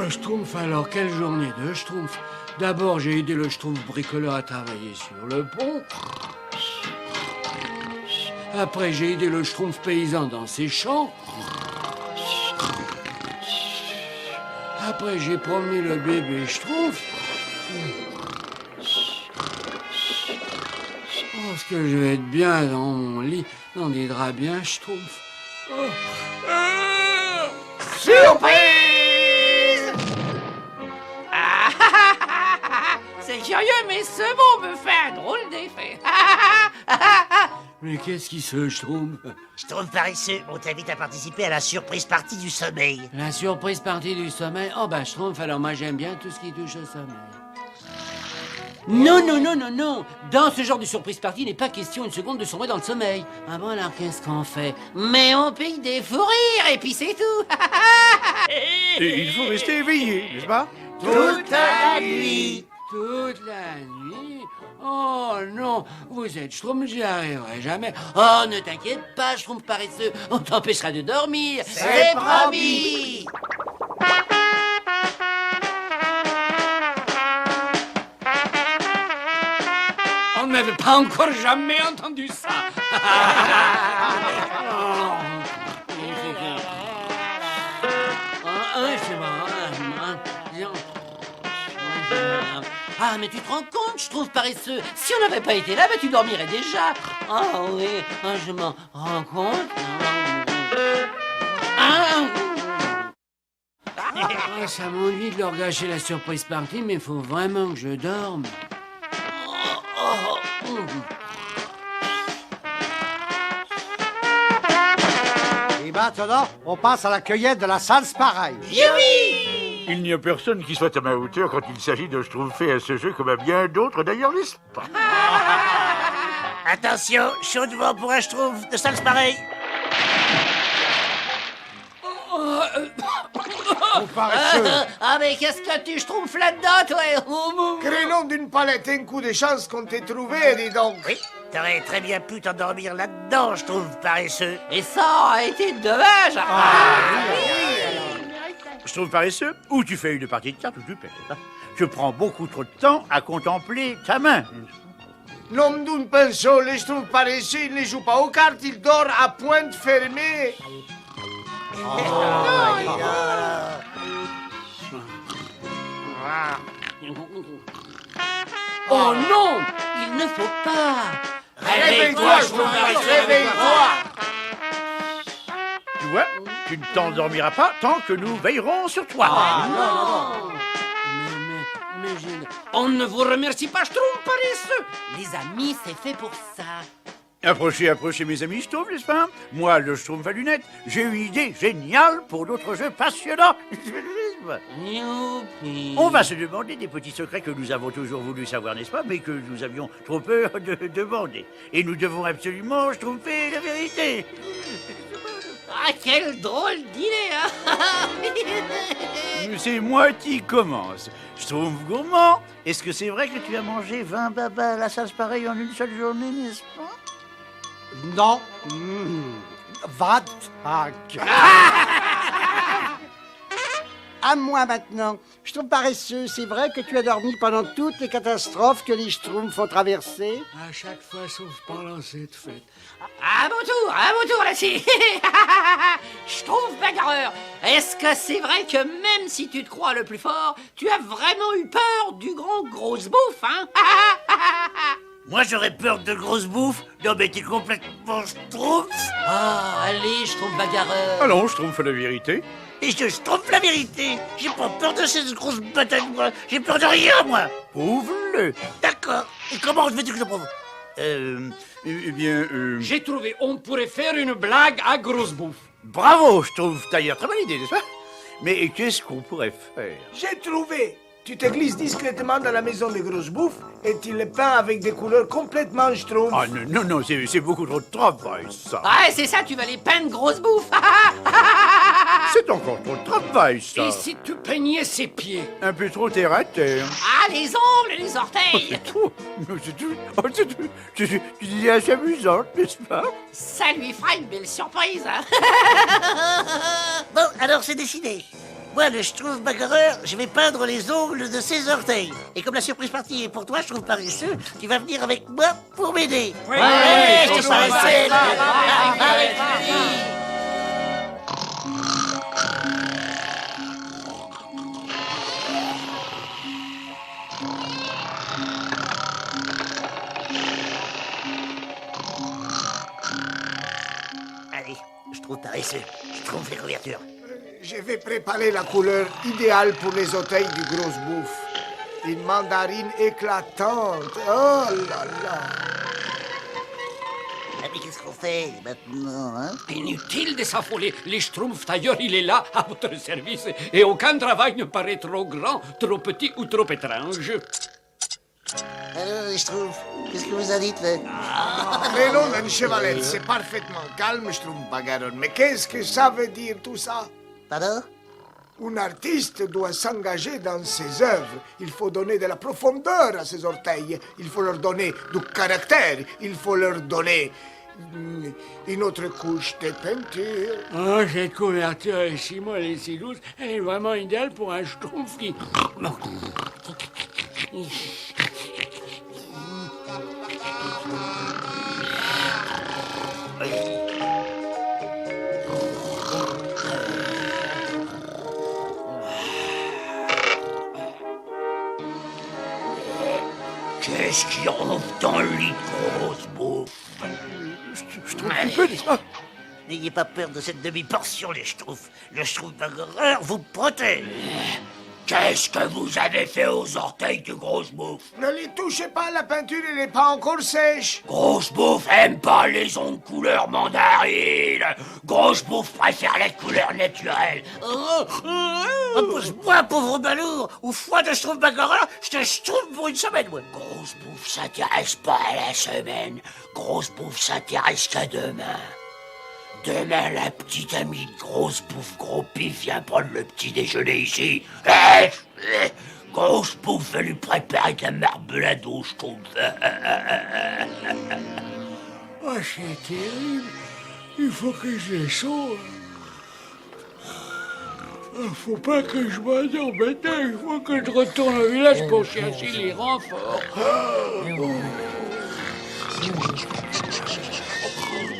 Schtroumpf, alors, quelle journée de Schtroumpf. D'abord, j'ai aidé le Schtroumpf bricoleur à travailler sur le pont. Après, j'ai aidé le Schtroumpf paysan dans ses champs. Après, j'ai promené le bébé Schtroumpf. Oh, est-ce que je vais être bien dans mon lit, dans des draps bien Schtroumpf. Oh. Surprise! C'est curieux, mais ce mot me fait un drôle d'effet. Mais qu'est-ce qui se Schtroumpf? Schtroumpf paresseux, on t'invite à participer à la surprise partie du sommeil. La surprise partie du sommeil? Oh, bah, Schtroumpf, alors moi j'aime bien tout ce qui touche au sommeil. Non, non, non, non, non. Dans ce genre de surprise party, il n'est pas question une seconde de sombrer dans le sommeil. Ah bon, alors qu'est-ce qu'on fait? Mais on pique des fous rires et puis c'est tout. Et il faut rester éveillé, n'est-ce pas? Toute la nuit. Toute la nuit? Oh non, vous êtes Schtroumpf, j'y arriverai jamais. Oh, ne t'inquiète pas, Schtroumpf paresseux, on t'empêchera de dormir. C'est promis. On n'avait pas encore jamais entendu ça. Ah, mais tu te rends compte, je trouve paresseux. Si on n'avait pas été là, tu dormirais déjà. Ah oui, je m'en rends compte. Ça m'ennuie de leur gâcher la surprise party, mais il faut vraiment que je dorme. Et maintenant, on passe à la cueillette de la salse pareille. Il n'y a personne qui soit à ma hauteur quand il s'agit de Schtroumpfer à ce jeu comme à bien d'autres d'ailleurs, n'est-ce pas? Attention, chaudement pour un Schtroumpf de salse pareil. Paresseux. Ah, mais qu'est-ce que tu Schtroumpf là-dedans, toi? Crénom d'une palette, un coup de chance qu'on t'ait trouvé, dis donc. Oui, t'aurais très bien pu t'endormir là-dedans, Schtroumpf paresseux. Et ça a été dommage. Schtroumpf paresseux, ou tu fais une partie de cartes ou tu perds. Je prends beaucoup trop de temps à contempler ta main. L'homme d'une pinceau, les Schtroumpfs paresseux, il ne joue pas aux cartes, il dort à pointe fermée. Oh non, il ne faut pas. Réveille-toi, Schtroumpf paresseux, réveille-toi. Tu vois, tu ne t'endormiras pas tant que nous veillerons sur toi. On ne vous remercie pas, Schtroumpf paresseux. Les amis, c'est fait pour ça. Approchez, approchez mes amis Schtroumpf, n'est-ce pas? Moi, le Schtroumpf à lunettes, j'ai une idée géniale pour notre jeu passionnant. Youpi. On va se demander des petits secrets que nous avons toujours voulu savoir, n'est-ce pas? Mais que nous avions trop peur de demander. Et nous devons absolument Schtroumpfer la vérité. Ah, quelle drôle d'idée, C'est moi qui commence. Schtroumpf gourmand, est-ce que c'est vrai que tu as mangé 20 babas à la salse pareille en une seule journée, n'est-ce pas? Non. 25. À moi maintenant. Je trouve paresseux, c'est vrai que tu as dormi pendant toutes les catastrophes que les Schtroumpfs ont traversées? À chaque fois, sauf pendant cette fête. À mon tour, là-ci. Schtroumpf bagarreur, est-ce que c'est vrai que même si tu te crois le plus fort, tu as vraiment eu peur du grand grosse bouffe, hein? Moi, j'aurais peur de grosse bouffe. Non, mais t'es complètement Schtroumpf. Ah, allez, Schtroumpf bagarreur. Allons, Schtroumpf la vérité. Et je Schtroumpf la vérité. J'ai pas peur de cette grosse bataille, moi. J'ai peur de rien, moi. Prouve-le. D'accord. Et comment je veux dire que je le prouve? Eh bien, J'ai trouvé, on pourrait faire une blague à grosse bouffe. bravo, Schtroumpf d'ailleurs. Très bonne idée, n'est-ce pas? Mais qu'est-ce qu'on pourrait faire? J'ai trouvé. Tu te glisses discrètement dans la maison de grosse bouffe et tu le peins avec des couleurs complètement Schtroumpf. Ah non, non, c'est beaucoup trop de travail, ça. Ah, c'est ça, tu vas les peindre grosse bouffe. C'est encore trop de travail, ça. Et si tu peignais ses pieds? Un peu trop terre à terre. Ah, les ongles et les orteils. C'est tout. C'est tout. Oh, c'est tout. C'est une idée assez amusante, n'est-ce pas? Ça lui fera une belle surprise, hein. Bon, alors c'est décidé. Moi, le Schtroumpf bagarreur, je vais peindre les ongles de ses orteils. Et comme la surprise partie est pour toi, Schtroumpf paresseux, tu vas venir avec moi pour m'aider. Ouais, Schtroumpf paresseux. Allez, Schtroumpf paresseux, Schtroumpf les couvertures. Je vais préparer la couleur idéale pour les orteils du gros bouffe. Une mandarine éclatante. Oh là là. Ah, mais qu'est-ce qu'on fait maintenant, hein? Inutile de s'affoler. Les Schtroumpf tailleur, il est là, à votre service. Et aucun travail ne paraît trop grand, trop petit ou trop étrange. Alors, les Schtroumpfs, qu'est-ce que vous en dites, là? Le nom d'un chevalet, c'est parfaitement calme, Schtroumpf bagarreur. Mais qu'est-ce que ça veut dire tout ça? Pardon? Un artiste doit s'engager dans ses œuvres. Il faut donner de la profondeur à ses orteils. Il faut leur donner du caractère. Il faut leur donner une autre couche de peinture. Oh, cette couverture est si molle et si douce, elle est vraiment idéale pour un Schtroumpf qui... Qu'est-ce qui ronfle dans le lit de grosse bouffe? Je trouve un peu, n'est-ce pas? N'ayez pas peur de cette demi-portion, les Schtroumpfs. Le Schtroumpf bagarreur vous protège. Qu'est-ce que vous avez fait aux orteils de grosse bouffe? Ne les touchez pas, la peinture, elle n'est pas encore sèche. Grosse bouffe aime pas les ongles couleur mandarine. Grosse bouffe préfère les couleurs naturelles. Repose-moi, pauvre balourd, ou foi de Schtroumpf bagarreur, je te Schtroumpf pour une semaine, moi. Grosse bouffe s'intéresse pas à la semaine. Grosse bouffe s'intéresse qu'à demain. Demain, la petite amie de Grosse Bouffe Gros Pif vient prendre le petit déjeuner ici. Grosse Bouffe va lui préparer de la marmelade au Schtroumpf. Oh, c'est terrible. Il faut que je les sauve. Faut pas que je m'endorme maintenant. Il faut que je retourne au village pour chercher les renforts.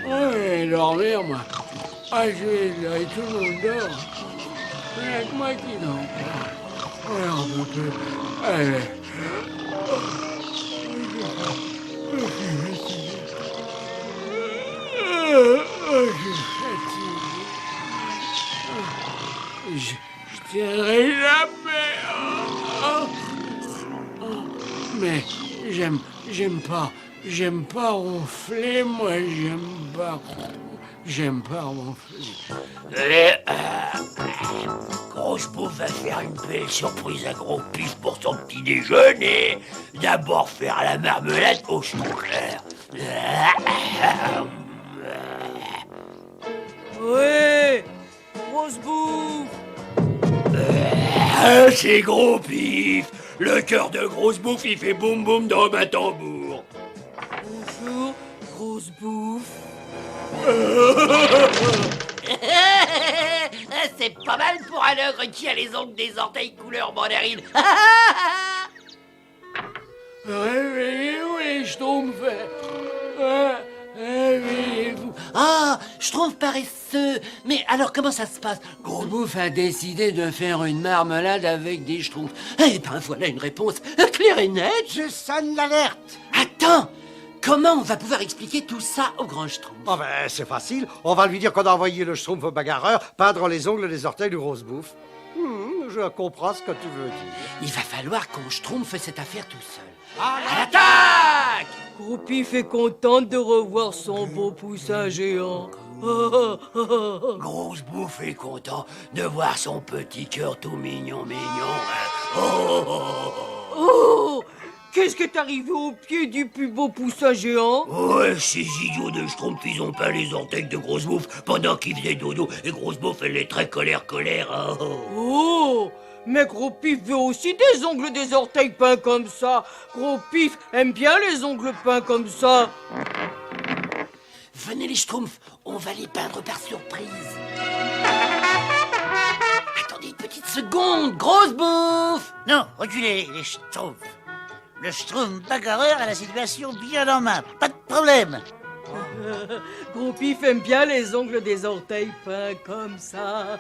Ah, je vais dormir, moi. Ah, je vais là, et tout le monde dort. Il n'y a que moi qui dors. Ouais, on peut plus. Allez. Je tiendrai jamais. Mais j'aime pas ronfler, moi, j'aime pas ronfler. Grosse Bouffe va faire une belle surprise à Gros Pif pour son petit déjeuner. D'abord faire la marmelade au Schtroumpf. Ouais, Grosse Bouffe. C'est Gros Pif. Le cœur de Grosse Bouffe, il fait boum boum dans ma tambour. Bonjour, Grosse Bouffe. C'est pas mal pour un ogre qui a les ongles des orteils couleur mandarine. Réveillez-vous, les Schtroumpfs. Réveillez-vous. Ah, je trouve paresseux. Mais alors, comment ça se passe? Gros Bouffe a décidé de faire une marmelade avec des Schtroumpfs. Eh ben, voilà une réponse claire et nette. Je sonne l'alerte. Attends, comment on va pouvoir expliquer tout ça au grand Schtroumpf? Oh ben, c'est facile. On va lui dire qu'on a envoyé le Schtroumpf bagarreur peindre les ongles et les orteils du Grosse Bouffe. Je comprends ce que tu veux dire. Il va falloir qu'on Schtroumpf cette affaire tout seul. À Attaque! Gros Pif est contente de revoir son beau poussin géant. Grosse Bouffe est content de voir son petit cœur tout mignon. Oh, qu'est-ce qui est arrivé au pied du plus beau poussin géant? Ouais, ces idiots de Schtroumpf, ils ont peint les orteils de Grosse Bouffe pendant qu'il faisait dodo. Et Grosse Bouffe, elle est très colère. Oh, mais Gros Pif veut aussi des ongles des orteils peints comme ça. Gros Pif aime bien les ongles peints comme ça. Venez les Schtroumpfs, on va les peindre par surprise. Attendez une petite seconde, grosse bouffe. Non, reculez, les schtroumpfs. Le schtroumpf bagarreur a la situation bien en main, pas de problème. Gros Pif aime bien les ongles des orteils peints comme ça.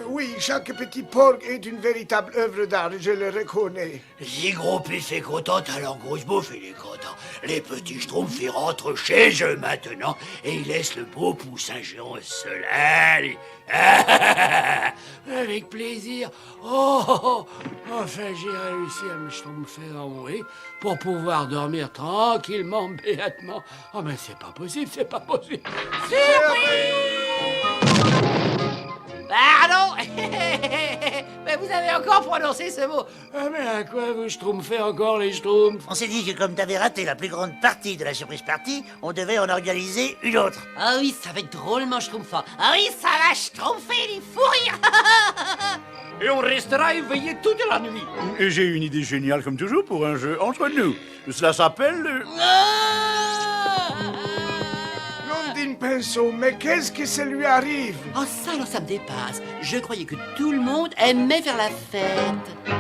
Oui, chaque petit porc est une véritable œuvre d'art, je le reconnais. Si Gros Pif est content, alors Grosse Bouffe, il est content. Les petits schtroumpfs, ils rentrent chez eux maintenant et ils laissent le beau poussin géant seul. Allez. Avec plaisir. Oh, enfin, j'ai réussi à me schtroumpfer en bruit pour pouvoir dormir tranquillement, béatement. Oh, mais c'est pas possible, c'est pas possible. Pardon. Mais vous avez encore prononcé ce mot. Ah, mais à quoi vous schtroumpfez encore les schtroumpfs? On s'est dit que comme t'avais raté la plus grande partie de la surprise partie, on devait en organiser une autre. Ah oui, ça va être drôlement schtroumpfant. Ah oui, ça va schtroumpfer les fous rires. Et on restera éveillé toute la nuit. Et j'ai une idée géniale comme toujours pour un jeu entre nous. Cela s'appelle... Blondine Pinceau, mais qu'est-ce que ça lui arrive? Oh, ça, alors, ça me dépasse. Je croyais que tout le monde aimait faire la fête.